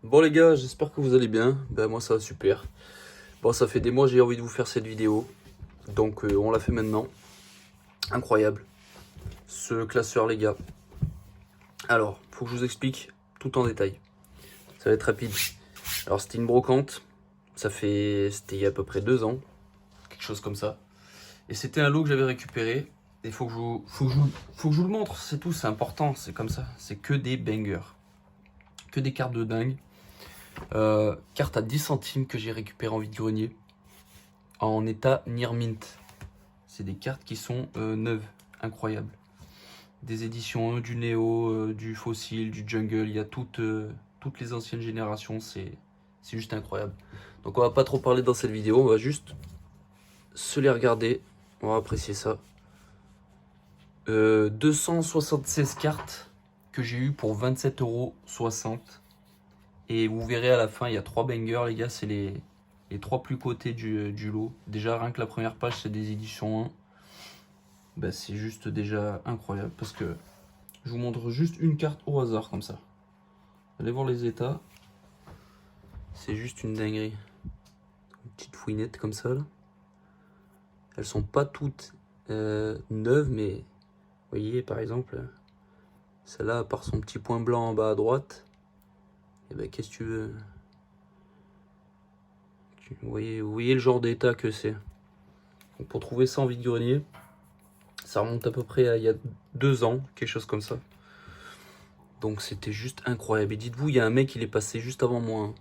Bon les gars, j'espère que vous allez bien. Ben moi ça va super. Bon, ça fait des mois que j'ai envie de vous faire cette vidéo. Donc on l'a fait maintenant. Incroyable. Ce classeur les gars. Alors, faut que je vous explique tout en détail. Ça va être rapide. Alors c'était une brocante. C'était il y a à peu près 2 ans. Quelque chose comme ça. Et c'était un lot que j'avais récupéré. Et faut que je vous le montre. C'est tout, c'est important. C'est comme ça. C'est que des bangers. Que des cartes de dingue. Carte à 10 centimes que j'ai récupéré en vide-grenier. En état near mint. C'est des cartes qui sont neuves, incroyables. Des éditions 1, du Néo, du Fossil, du Jungle, il y a toutes les anciennes générations, c'est juste incroyable. Donc on va pas trop parler dans cette vidéo, on va juste se les regarder, on va apprécier ça. 276 cartes que j'ai eu pour 27,60 €. Et vous verrez à la fin, il y a 3 bangers les gars, c'est les 3 plus cotés du lot. Déjà rien que la première page c'est des éditions 1. Bah, c'est juste déjà incroyable parce que je vous montre juste une carte au hasard comme ça. Allez voir les états. C'est juste une dinguerie. Une petite fouinette comme ça là. Elles sont pas toutes neuves, mais vous voyez par exemple, celle-là, par son petit point blanc en bas à droite, et ben qu'est-ce que tu veux. Vous voyez le genre d'état que c'est. Donc, pour trouver ça en vide-grenier, ça remonte à peu près à il y a 2 ans, quelque chose comme ça. Donc c'était juste incroyable. Et dites-vous, il y a un mec, il est passé juste avant moi hein,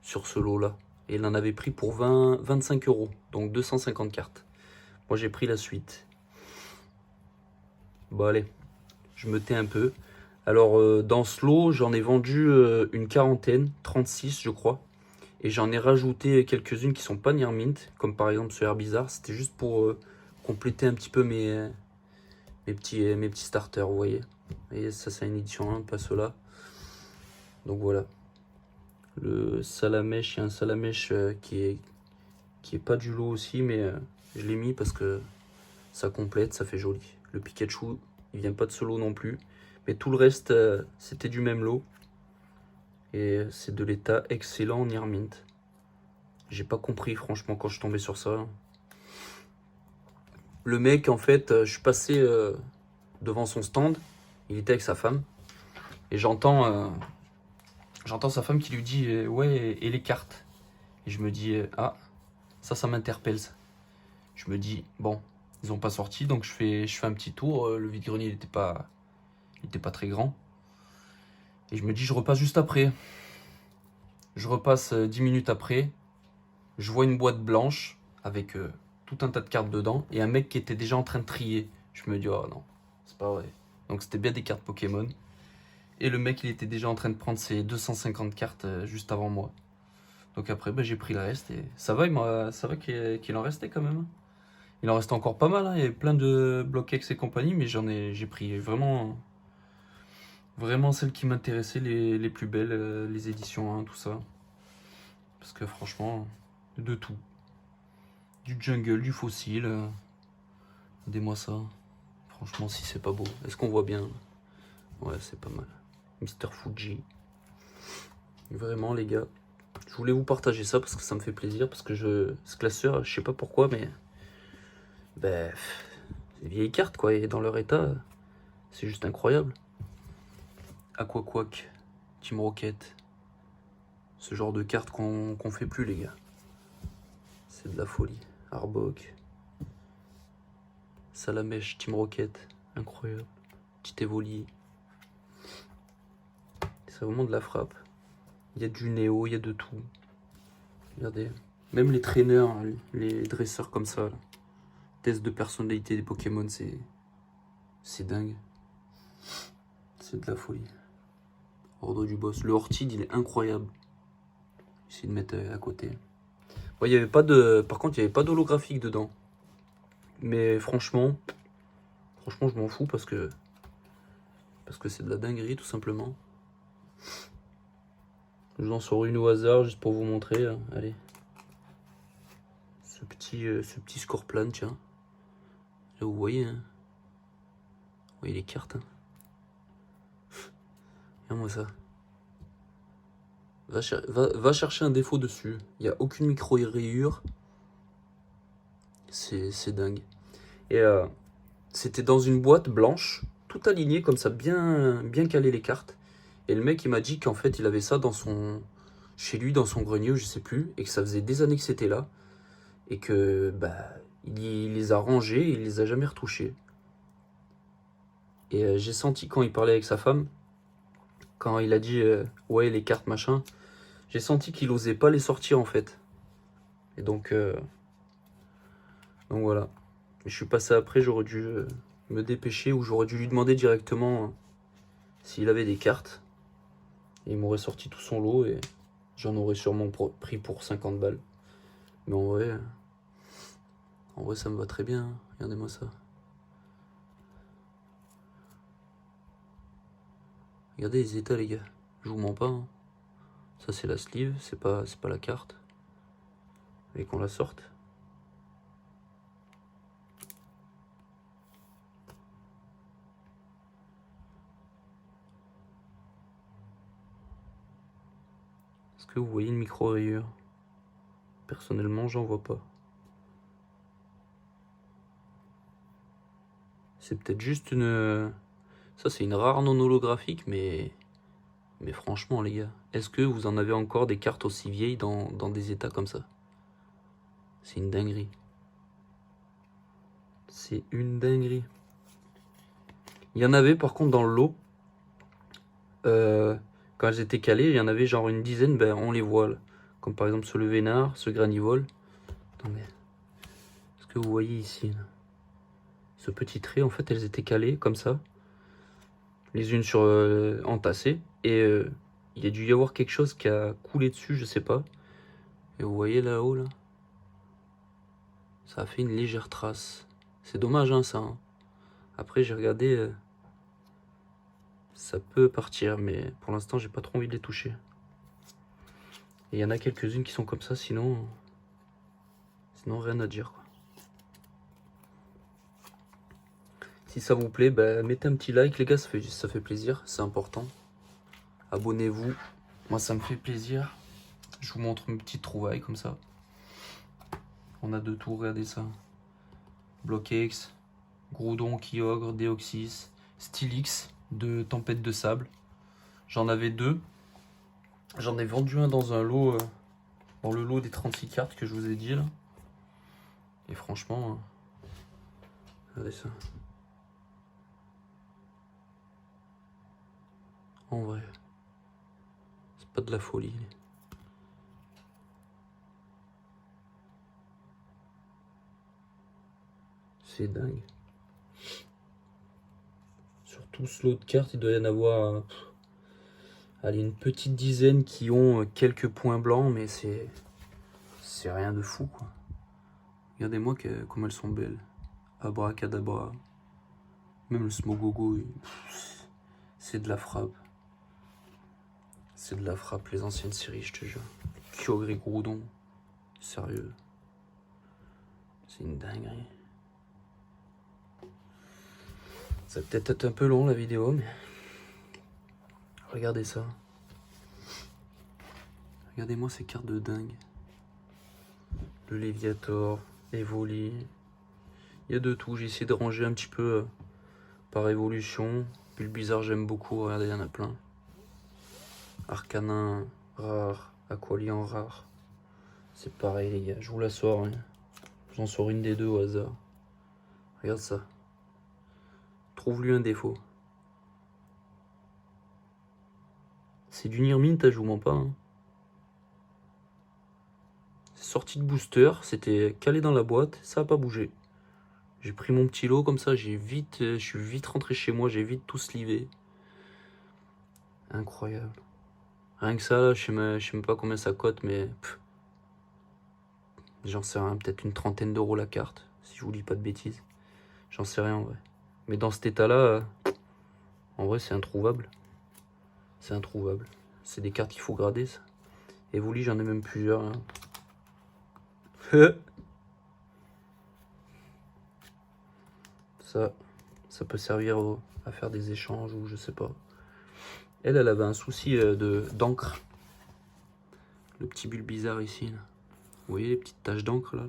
sur ce lot-là. Et il en avait pris pour 25 €, donc 250 cartes. Moi j'ai pris la suite. Bon allez, je me tais un peu. Alors dans ce lot, j'en ai vendu une quarantaine, 36 je crois. Et j'en ai rajouté quelques-unes qui sont pas near mint, comme par exemple ce Herbizarre. C'était juste pour compléter un petit peu mes petits starters, vous voyez. Et ça c'est une édition 1, pas cela. Donc voilà. Le Salamèche, il y a un Salamèche qui est pas du lot aussi, mais je l'ai mis parce que ça complète, ça fait joli. Le Pikachu, il vient pas de ce lot non plus, mais tout le reste, c'était du même lot. Et c'est de l'état excellent near mint. J'ai pas compris franchement quand je suis tombé sur ça. Le mec, en fait, je suis passé devant son stand, il était avec sa femme, et j'entends sa femme qui lui dit ouais, et les cartes. Et je me dis ah, ça m'interpelle ça. Je me dis bon, ils ont pas sorti, donc je fais un petit tour. Le vide-grenier il était pas très grand. Et je me dis je repasse juste après. Je repasse 10 minutes après. Je vois une boîte blanche avec tout un tas de cartes dedans et un mec qui était déjà en train de trier. Je me dis oh non, c'est pas vrai. Donc c'était bien des cartes Pokémon. Et le mec il était déjà en train de prendre ses 250 cartes juste avant moi. Donc après bah, j'ai pris le reste et ça va, ça va qu'il en restait quand même. Il en restait encore pas mal, hein. Il y avait plein de Block-X et compagnie, mais j'ai pris vraiment celles qui m'intéressaient, les plus belles, les éditions 1, tout ça. Parce que franchement, de tout. Du jungle, du fossile. Regardez-moi ça. Franchement, si c'est pas beau. Est-ce qu'on voit bien? Ouais, c'est pas mal. Mister Fuji. Vraiment, les gars. Je voulais vous partager ça parce que ça me fait plaisir. Parce que ce classeur, je sais pas pourquoi, mais. Ben. C'est des vieilles cartes, quoi. Et dans leur état, c'est juste incroyable. Aquaquack, Team Rocket. Ce genre de cartes qu'on fait plus, les gars. C'est de la folie. Arbok. Salamèche, Team Rocket. Incroyable. Petit Evoli. C'est vraiment de la frappe. Il y a du Néo, il y a de tout. Regardez. Même les traîneurs, hein, les dresseurs comme ça. Là. Test de personnalité des Pokémon, c'est dingue. C'est de la folie. Ordre du boss. Le Ortide, il est incroyable. J'essaie de mettre à côté. Bon, il y avait pas de... Par contre, il n'y avait pas d'holographique dedans. Mais franchement, je m'en fous parce que c'est de la dinguerie tout simplement. Je vous en sors une au hasard juste pour vous montrer. Hein. Allez. Ce petit Scorpion, tiens. Là vous voyez, hein. Vous voyez les cartes. Hein. Regarde-moi ça. Va chercher un défaut dessus. Il n'y a aucune micro-rayure. C'est dingue. Et c'était dans une boîte blanche, tout aligné comme ça, bien calé les cartes. Et le mec, il m'a dit qu'en fait, il avait ça chez lui, dans son grenier, je sais plus, et que ça faisait des années que c'était là. Et que, il les a rangés, il les a jamais retouchés. Et j'ai senti quand il parlait avec sa femme, quand il a dit ouais, les cartes machin, j'ai senti qu'il osait pas les sortir en fait. Et donc voilà. Je suis passé après, j'aurais dû me dépêcher ou j'aurais dû lui demander directement s'il avait des cartes. Et il m'aurait sorti tout son lot et j'en aurais sûrement pris pour 50 balles. Mais en vrai, ça me va très bien. Hein. Regardez-moi ça. Regardez les états, les gars. Je vous mens pas. Hein. Ça, c'est la sleeve, c'est pas la carte. Et qu'on la sorte. Est-ce que vous voyez une micro-rayure? Personnellement, j'en vois pas. C'est peut-être juste une... Ça, c'est une rare non holographique, mais franchement, les gars, est-ce que vous en avez encore des cartes aussi vieilles dans des états comme ça? C'est une dinguerie. C'est une dinguerie. Il y en avait, par contre, dans le lot. Quand elles étaient calées, il y en avait genre une dizaine, on les voit là. Comme par exemple ce Le Vénard, ce Granivol. Attendez. Est-ce que vous voyez ici là, ce petit trait, en fait, elles étaient calées comme ça. Les unes sur entassées. Et il y a dû y avoir quelque chose qui a coulé dessus, je sais pas. Et vous voyez là-haut, là. Ça a fait une légère trace. C'est dommage, hein, ça. Hein. Après, j'ai regardé. Ça peut partir, mais pour l'instant, j'ai pas trop envie de les toucher. Et il y en a quelques-unes qui sont comme ça, sinon rien à dire, quoi. Si ça vous plaît, mettez un petit like, les gars, ça fait plaisir, c'est important. Abonnez-vous, moi ça me fait plaisir. Je vous montre une petite trouvaille comme ça. On a de tout, regardez ça. Block-X, Groudon, Kyogre, Deoxys, Stylix de Tempête de Sable. J'en avais deux. J'en ai vendu un dans un lot, dans le lot des 36 cartes que je vous ai dit là. Et franchement, regardez ça. En vrai, c'est pas de la folie. C'est dingue. Sur tout ce lot de cartes, il doit y en avoir allez, une petite dizaine qui ont quelques points blancs, mais c'est rien de fou, quoi. Regardez-moi comme elles sont belles. Abracadabra. Même le Smogogo, c'est de la frappe. C'est de la frappe, les anciennes séries, je te jure. Kyogre et Groudon. Sérieux. C'est une dinguerie. Ça va peut-être être un peu long la vidéo, mais... Regardez ça. Regardez-moi ces cartes de dingue. Le Léviator, Evoli. Il y a de tout. J'ai essayé de ranger un petit peu par évolution. Puis le bizarre, j'aime beaucoup. Regardez, il y en a plein. Arcanin rare. Aqualian rare. C'est pareil, les gars. Je vous la sors. Hein. J'en sors une des deux au hasard. Regarde ça. Trouve-lui un défaut. C'est du Nirmint, je vous mens pas. Hein. C'est sorti de booster. C'était calé dans la boîte. Ça n'a pas bougé. J'ai pris mon petit lot comme ça. Je suis vite rentré chez moi. J'ai vite tout slivé. Incroyable. Rien que ça, là, je sais même pas combien ça cote, mais... J'en sais rien, peut-être une trentaine d'euros la carte, si je vous dis pas de bêtises. J'en sais rien en vrai. Mais dans cet état-là, en vrai, c'est introuvable. C'est introuvable. C'est des cartes qu'il faut grader, ça. Et vous j'en ai même plusieurs. Hein. Ça peut servir à faire des échanges ou je sais pas. Elle avait un souci d'encre. le petit bulle bizarre ici. Là. Vous voyez les petites taches d'encre là.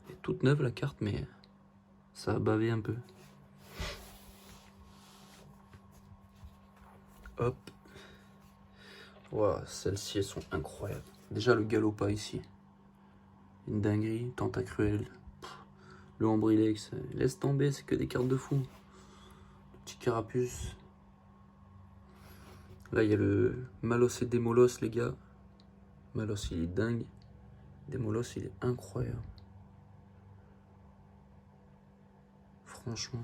Elle est toute neuve la carte, mais ça a bavé un peu. Hop. Voilà, celles-ci elles sont incroyables. Déjà le Galopa ici. Une dinguerie, Tentacruel. Le Ambrilex. Laisse tomber, c'est que des cartes de fou. Petit Carapuce. Là il y a le Malos et Démolos les gars. Malos il est dingue. Démolos il est incroyable. Franchement.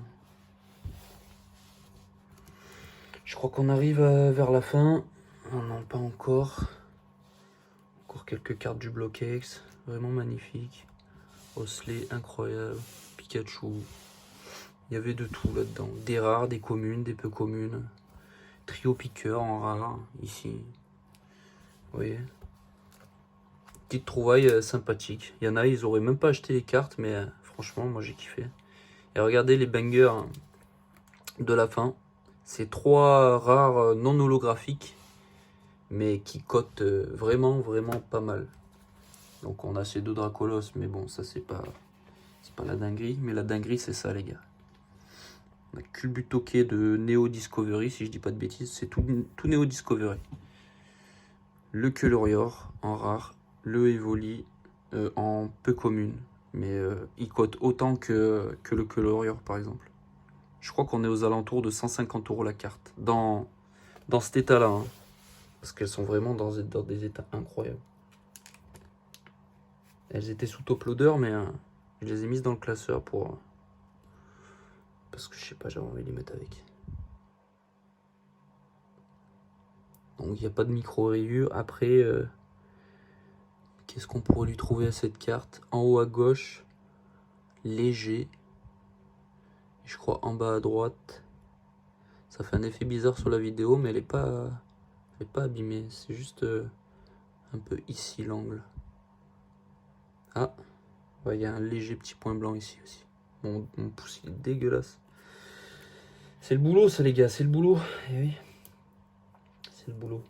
Je crois qu'on arrive vers la fin. Oh non, pas encore. Encore quelques cartes du Bloquex. Vraiment magnifique. Osley, incroyable. Pikachu. Il y avait de tout là-dedans. Des rares, des communes, des peu communes. Trio piqueur en rare, ici. Vous voyez. Petite trouvaille sympathique. Il y en a, ils auraient même pas acheté les cartes, mais franchement, moi j'ai kiffé. Et regardez les bangers de la fin. C'est 3 rares non holographiques, mais qui cotent vraiment pas mal. Donc on a ces 2 Dracolos, mais bon, ça c'est pas la dinguerie. Mais la dinguerie, c'est ça, les gars. On a Culbutoke de Neo Discovery, si je dis pas de bêtises. C'est tout Neo Discovery. Le Colorior en rare. Le Evoli en peu commune. Mais il cote autant que le Colorior, par exemple. Je crois qu'on est aux alentours de 150 € la carte. Dans cet état-là. Hein. Parce qu'elles sont vraiment dans des états incroyables. Elles étaient sous top loader, mais je les ai mises dans le classeur pour... parce que je sais pas, j'avais envie de les mettre avec. Donc il n'y a pas de micro-rayures. Après, qu'est-ce qu'on pourrait lui trouver à cette carte? En haut à gauche, léger. Je crois en bas à droite. Ça fait un effet bizarre sur la vidéo, mais elle n'est pas abîmée. C'est juste un peu ici l'angle. Ah, il y a un léger petit point blanc ici aussi. Mon pouce il est dégueulasse. C'est le boulot ça les gars, c'est le boulot. Eh oui, c'est le boulot.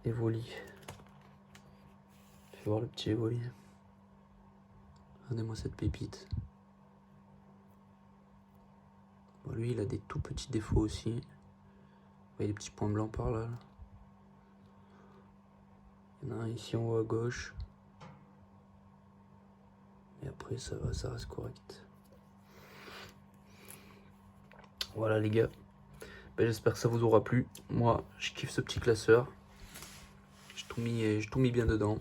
Evoli. Fais voir le petit Evoli. Regardez-moi cette pépite. Bon, lui il a des tout petits défauts aussi. Vous voyez les petits points blancs par là. Il y en a un ici en haut à gauche. Et après ça va, ça reste correct. Voilà les gars. Ben, j'espère que ça vous aura plu. Moi je kiffe ce petit classeur. J'ai tout mis bien dedans.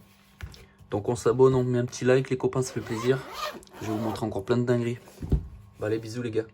Donc on s'abonne, on met un petit like les copains, ça fait plaisir. Je vais vous montrer encore plein de dingueries. Bah allez, bisous les gars.